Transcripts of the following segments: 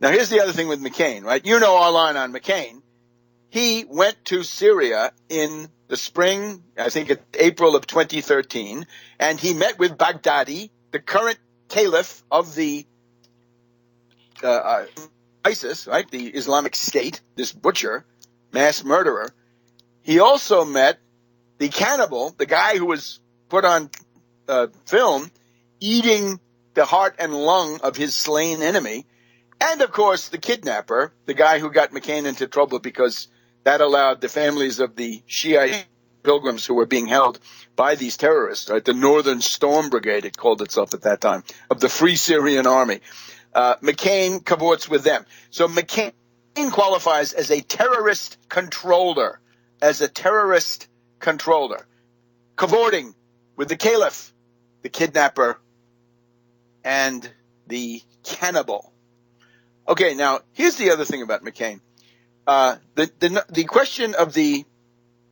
Now, here's the other thing with McCain, right? You know our line on McCain. He went to Syria in the spring, I think it's April of 2013, and he met with Baghdadi, the current caliph of the ISIS, right? The Islamic State, this butcher, mass murderer. He also met the cannibal, the guy who was put on film, eating the heart and lung of his slain enemy. And, of course, the kidnapper, the guy who got McCain into trouble because that allowed the families of the Shiite pilgrims who were being held by these terrorists, right? The Northern Storm Brigade, it called itself at that time, of the Free Syrian Army. McCain cavorts with them. So McCain qualifies as a terrorist controller, cavorting with the caliph, the kidnapper, and the cannibal. Okay, now, here's the other thing about McCain. The question of the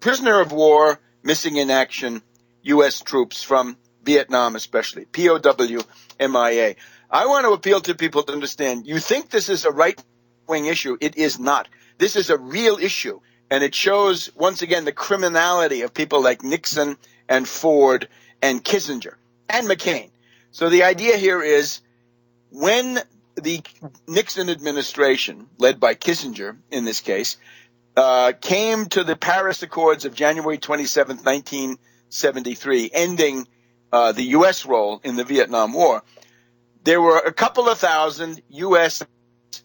prisoner of war missing in action U.S. troops from Vietnam especially, POW, MIA. I want to appeal to people to understand, you think this is a right-wing issue. It is not. This is a real issue, and it shows, once again, the criminality of people like Nixon and Ford and Kissinger and McCain. So the idea here is when the Nixon administration, led by Kissinger in this case, came to the Paris Accords of January 27, 1973, ending the U.S. role in the Vietnam War, there were a couple of thousand U.S.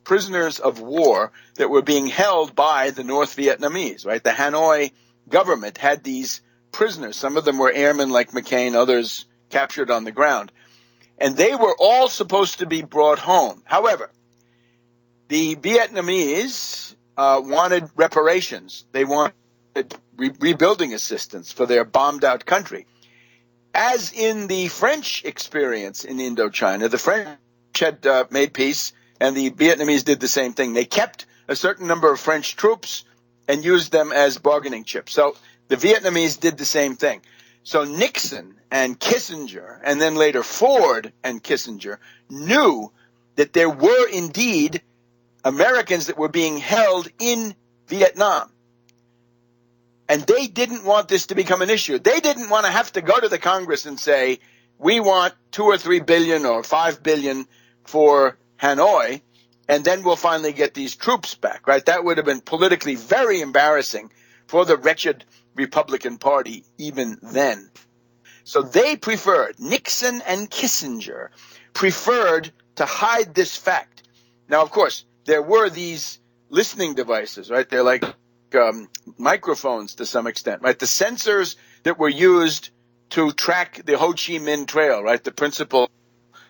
prisoners of war that were being held by the North Vietnamese, right? The Hanoi government had these prisoners. Some of them were airmen like McCain, others captured on the ground. And they were all supposed to be brought home. However, the Vietnamese wanted reparations. They wanted rebuilding assistance for their bombed-out country. As in the French experience in Indochina, the French had made peace, and the Vietnamese did the same thing. They kept a certain number of French troops and used them as bargaining chips. So the Vietnamese did the same thing. So Nixon and Kissinger, and then later Ford and Kissinger, knew that there were indeed Americans that were being held in Vietnam. And they didn't want this to become an issue. They didn't want to have to go to the Congress and say, we want 2 or 3 billion or 5 billion for Hanoi, and then we'll finally get these troops back, right? That would have been politically very embarrassing for the wretched Republican Party even then. So they preferred, Nixon and Kissinger preferred to hide this fact. Now, of course, there were these listening devices, right? They're like microphones to some extent, right? The sensors that were used to track the Ho Chi Minh Trail, right? The principal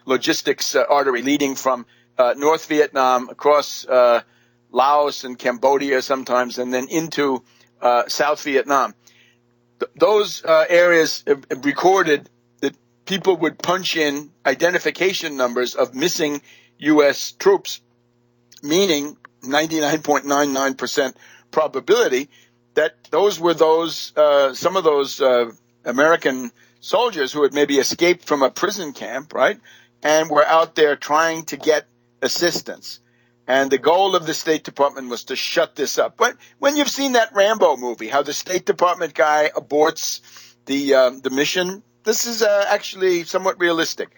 logistics artery leading from North Vietnam across Laos and Cambodia sometimes, and then into South Vietnam. Those areas recorded that people would punch in identification numbers of missing U.S. troops, meaning 99.99% probability that those were some of those American soldiers who had maybe escaped from a prison camp, right, and were out there trying to get assistance. And the goal of the State Department was to shut this up. But when you've seen that Rambo movie, how the State Department guy aborts the mission, this is actually somewhat realistic.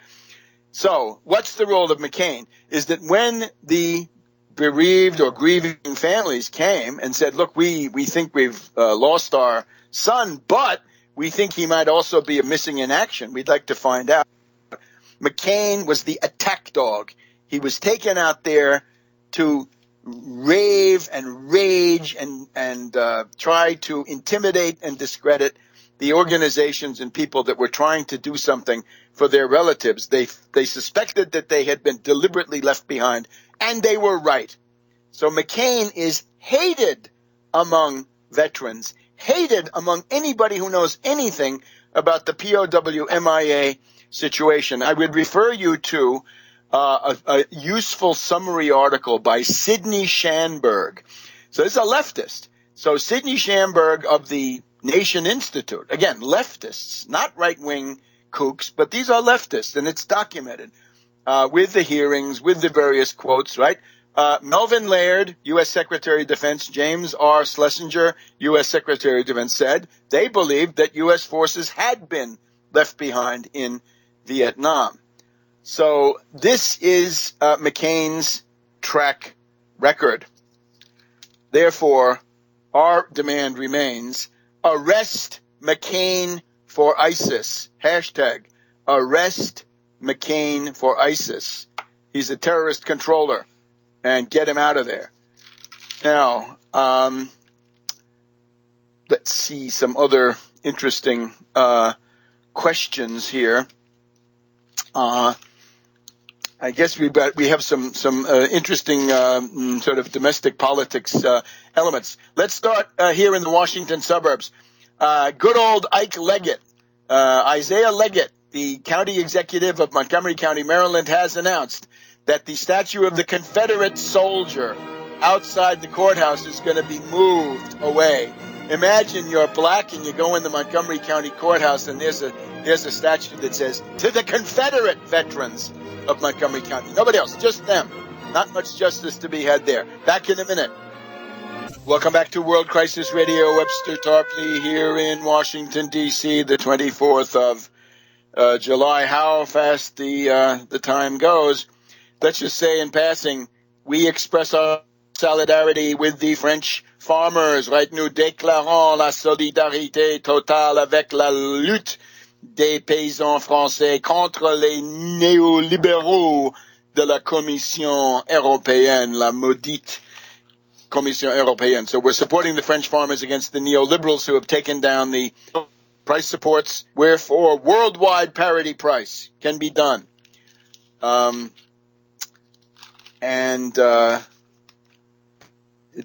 So what's the role of McCain? Is that when the bereaved or grieving families came and said, look, we think we've lost our son, but we think he might also be a missing in action. We'd like to find out. McCain was the attack dog. He was taken out there to rave and rage and try to intimidate and discredit the organizations and people that were trying to do something for their relatives. They suspected that they had been deliberately left behind, and they were right. So McCain is hated among veterans, hated among anybody who knows anything about the POW MIA situation. I would refer you to a useful summary article by Sidney Schanberg. So this is a leftist. So Sidney Schanberg of the Nation Institute, again, leftists, not right-wing kooks, but these are leftists, and it's documented with the hearings, with the various quotes, right? Melvin Laird, U.S. Secretary of Defense, James R. Schlesinger, U.S. Secretary of Defense, said they believed that U.S. forces had been left behind in Vietnam. So this is McCain's track record. Therefore, our demand remains: arrest McCain for ISIS. Hashtag arrest McCain for ISIS. He's a terrorist controller, and get him out of there. Now, let's see some other interesting questions here. I guess we have some interesting sort of domestic politics elements. Let's start here in the Washington suburbs. Good old Ike Leggett, Isaiah Leggett, the county executive of Montgomery County, Maryland, has announced that the statue of the Confederate soldier outside the courthouse is going to be moved away. Imagine you're black and you go in the Montgomery County courthouse and there's a statue that says, "To the Confederate veterans of Montgomery County." Nobody else, just them. Not much justice to be had there. Back in a minute. Welcome back to World Crisis Radio. Webster Tarpley here in Washington, D.C., the 24th of July. How fast the time goes. Let's just say in passing, we express our solidarity with the French farmers, right? Nous déclarons la solidarité totale avec la lutte des paysans français contre les néolibéraux de la Commission européenne, la maudite Commission européenne. So we're supporting the French farmers against the neoliberals who have taken down the price supports, wherefore worldwide parity price can be done.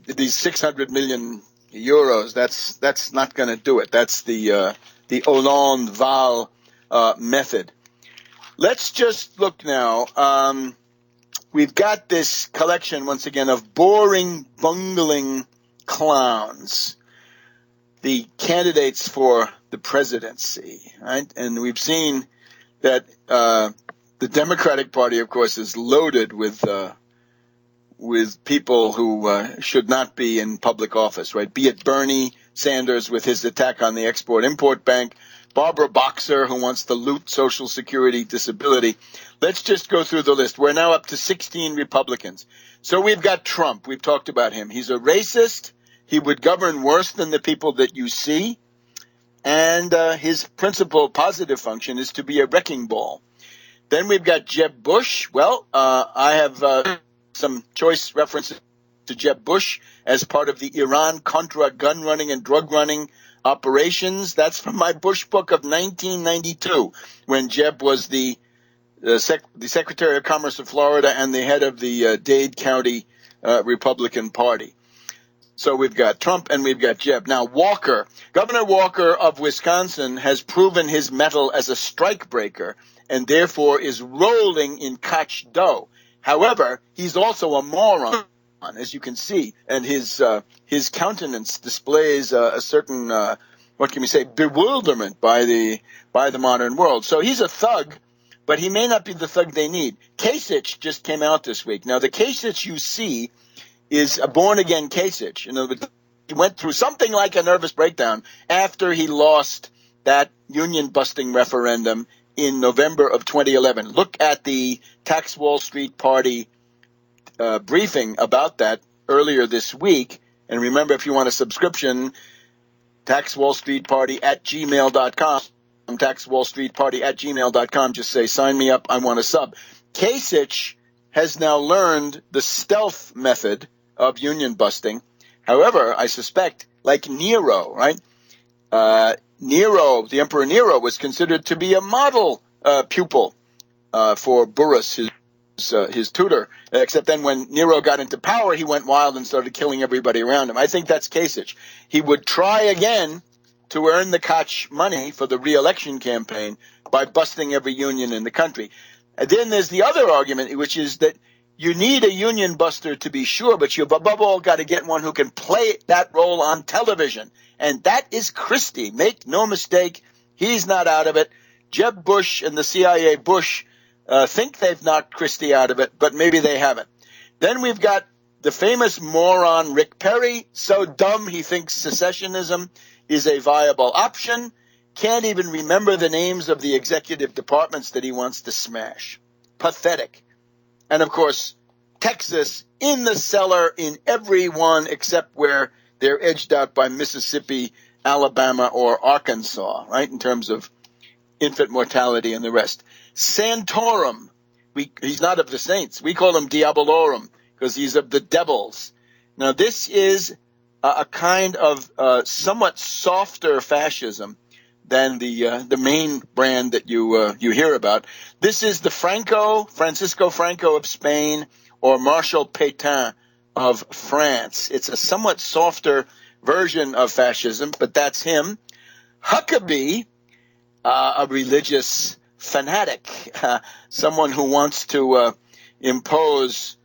These 600 million euros, that's not going to do it. That's the Hollande-Val method. Let's just look now. We've got this collection, once again, of boring, bungling clowns, the candidates for the presidency, right? And we've seen that the Democratic Party, of course, is loaded with people who should not be in public office, right? Be it Bernie Sanders with his attack on the Export-Import Bank, Barbara Boxer, who wants to loot Social Security disability. Let's just go through the list. We're now up to 16 Republicans. So we've got Trump. We've talked about him. He's a racist. He would govern worse than the people that you see. And his principal positive function is to be a wrecking ball. Then we've got Jeb Bush. Well, I have some choice references to Jeb Bush as part of the Iran-Contra gun running and drug running operations. That's from my Bush book of 1992, when Jeb was the Secretary of Commerce of Florida and the head of the Dade County Republican Party. So we've got Trump and we've got Jeb. Now Walker, Governor Walker of Wisconsin, has proven his mettle as a strikebreaker and therefore is rolling in Koch dough. However, he's also a moron, as you can see, and his countenance displays a certain what can we say, bewilderment by the modern world. So he's a thug, but he may not be the thug they need. Kasich just came out this week. Now the Kasich you see is a born-again Kasich. In other words, he went through something like a nervous breakdown after he lost that union-busting referendum in November of 2011. Look at the Tax Wall Street Party briefing about that earlier this week. And remember, if you want a subscription, taxwallstreetparty@gmail.com. taxwallstreetparty@gmail.com. Just say, sign me up, I want a sub. Kasich has now learned the stealth method of union busting. However, I suspect, like Nero, right? Nero, the Emperor Nero, was considered to be a model pupil for Burrus, his tutor, except then when Nero got into power, he went wild and started killing everybody around him. I think that's Kasich. He would try again to earn the Koch money for the re-election campaign by busting every union in the country. And then there's the other argument, which is that you need a union buster to be sure, but you've above all got to get one who can play that role on television. And that is Christie. Make no mistake, he's not out of it. Jeb Bush and the CIA Bush think they've knocked Christie out of it, but maybe they haven't. Then we've got the famous moron Rick Perry, so dumb he thinks secessionism is a viable option, can't even remember the names of the executive departments that he wants to smash. Pathetic. And of course, Texas in the cellar in every one except where they're edged out by Mississippi, Alabama, or Arkansas, right, in terms of infant mortality and the rest. Santorum, he's not of the saints. We call him Diabolorum because he's of the devils. Now, this is a kind of somewhat softer fascism than the main brand that you hear about. This is the Francisco Franco of Spain, or Marshal Pétain of France. It's a somewhat softer version of fascism, but that's him. Huckabee, a religious fanatic, someone who wants to impose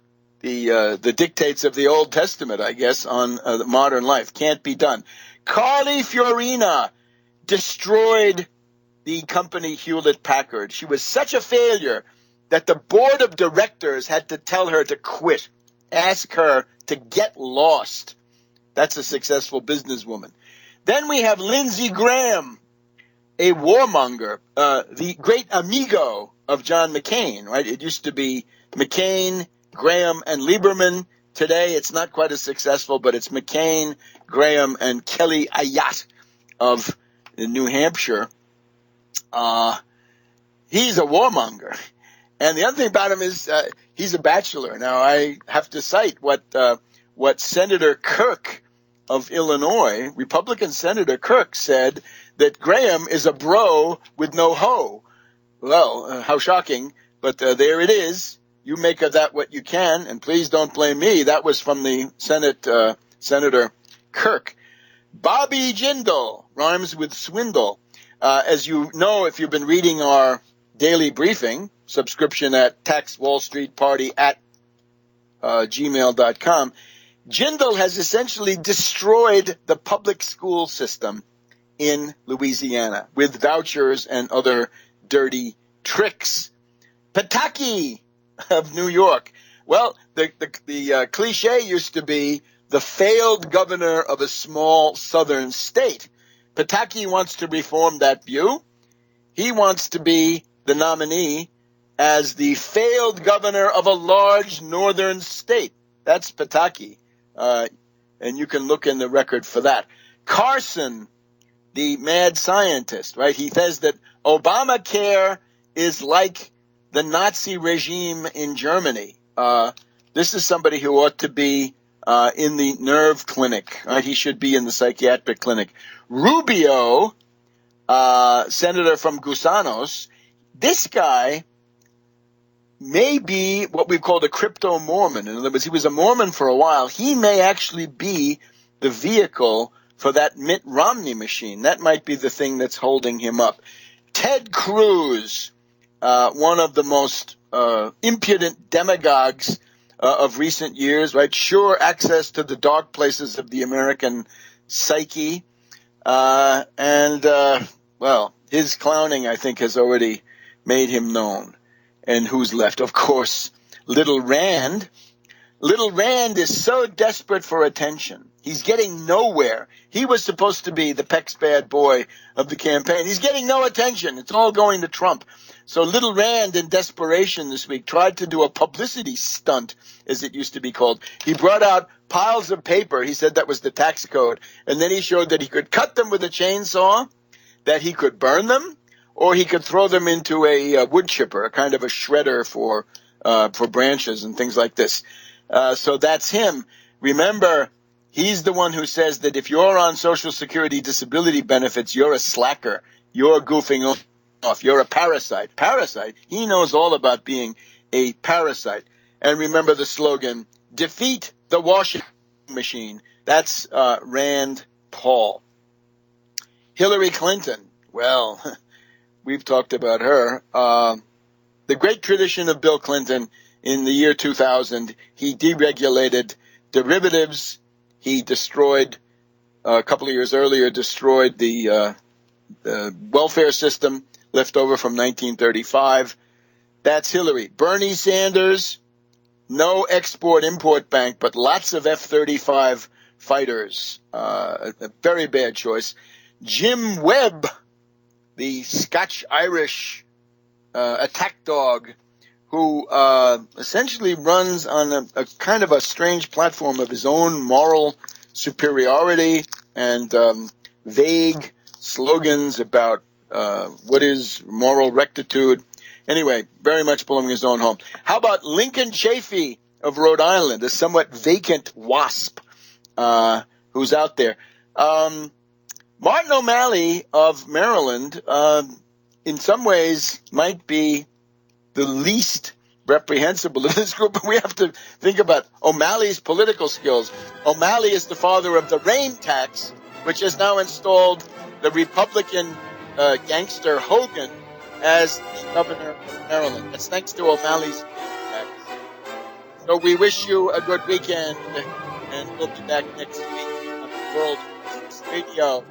the dictates of the Old Testament, I guess, on modern life. Can't be done. Carly Fiorina destroyed the company Hewlett-Packard. She was such a failure that the board of directors had to tell her to quit, ask her to get lost. That's a successful businesswoman. Then we have Lindsey Graham, a warmonger, the great amigo of John McCain, right? It used to be McCain, Graham, and Lieberman. Today it's not quite as successful, but it's McCain, Graham, and Kelly Ayotte of New Hampshire. He's a warmonger. And the other thing about him is he's a bachelor. Now, I have to cite what Senator Kirk of Illinois, Republican Senator Kirk, said, that Graham is a bro with no hoe. Well, how shocking, but there it is. You make of that what you can, and please don't blame me. That was from the Senate, Senator Kirk. Bobby Jindal rhymes with swindle. As you know, if you've been reading our daily briefing, subscription at taxwallstreetparty@gmail.com, Jindal has essentially destroyed the public school system in Louisiana with vouchers and other dirty tricks. Pataki of New York. Well, the cliche used to be the failed governor of a small southern state. Pataki wants to reform that view. He wants to be the nominee as the failed governor of a large northern state. That's Pataki. And you can look in the record for that. Carson, the mad scientist, right? He says that Obamacare is like the Nazi regime in Germany. This is somebody who ought to be in the nerve clinic. Right? He should be in the psychiatric clinic. Rubio, senator from Gusanos, this guy may be what we call a crypto-Mormon. In other words, he was a Mormon for a while. He may actually be the vehicle for that Mitt Romney machine. That might be the thing that's holding him up. Ted Cruz, one of the most impudent demagogues of recent years, right? Sure access to the dark places of the American psyche. Well, his clowning, I think, has already made him known. And who's left? Of course, Little Rand. Little Rand is so desperate for attention. He's getting nowhere. He was supposed to be the Peck's bad boy of the campaign. He's getting no attention. It's all going to Trump. So Little Rand, in desperation this week, tried to do a publicity stunt, as it used to be called. He brought out piles of paper. He said that was the tax code. And then he showed that he could cut them with a chainsaw, that he could burn them, or he could throw them into a wood chipper, a kind of a shredder for branches and things like this. So that's him. Remember, he's the one who says that if you're on Social Security disability benefits, you're a slacker. You're goofing off. You're a parasite. Parasite? He knows all about being a parasite. And remember the slogan, defeat the washing machine. That's Rand Paul. Hillary Clinton. Well, we've talked about her. The great tradition of Bill Clinton in the year 2000, he deregulated derivatives. He destroyed, a couple of years earlier, destroyed the welfare system left over from 1935. That's Hillary. Bernie Sanders, no export-import bank, but lots of F-35 fighters. A very bad choice. Jim Webb, the Scotch-Irish attack dog, who essentially runs on a kind of a strange platform of his own moral superiority and vague slogans about what is moral rectitude. Anyway, very much belonging his own home. How about Lincoln Chafee of Rhode Island, a somewhat vacant wasp who's out there? Martin O'Malley of Maryland, in some ways, might be the least reprehensible of this group. We have to think about O'Malley's political skills. O'Malley is the father of the rain tax, which has now installed the Republican gangster Hogan as the governor of Maryland. That's thanks to O'Malley's tax. So we wish you a good weekend, and we'll be back next week on the World Radio.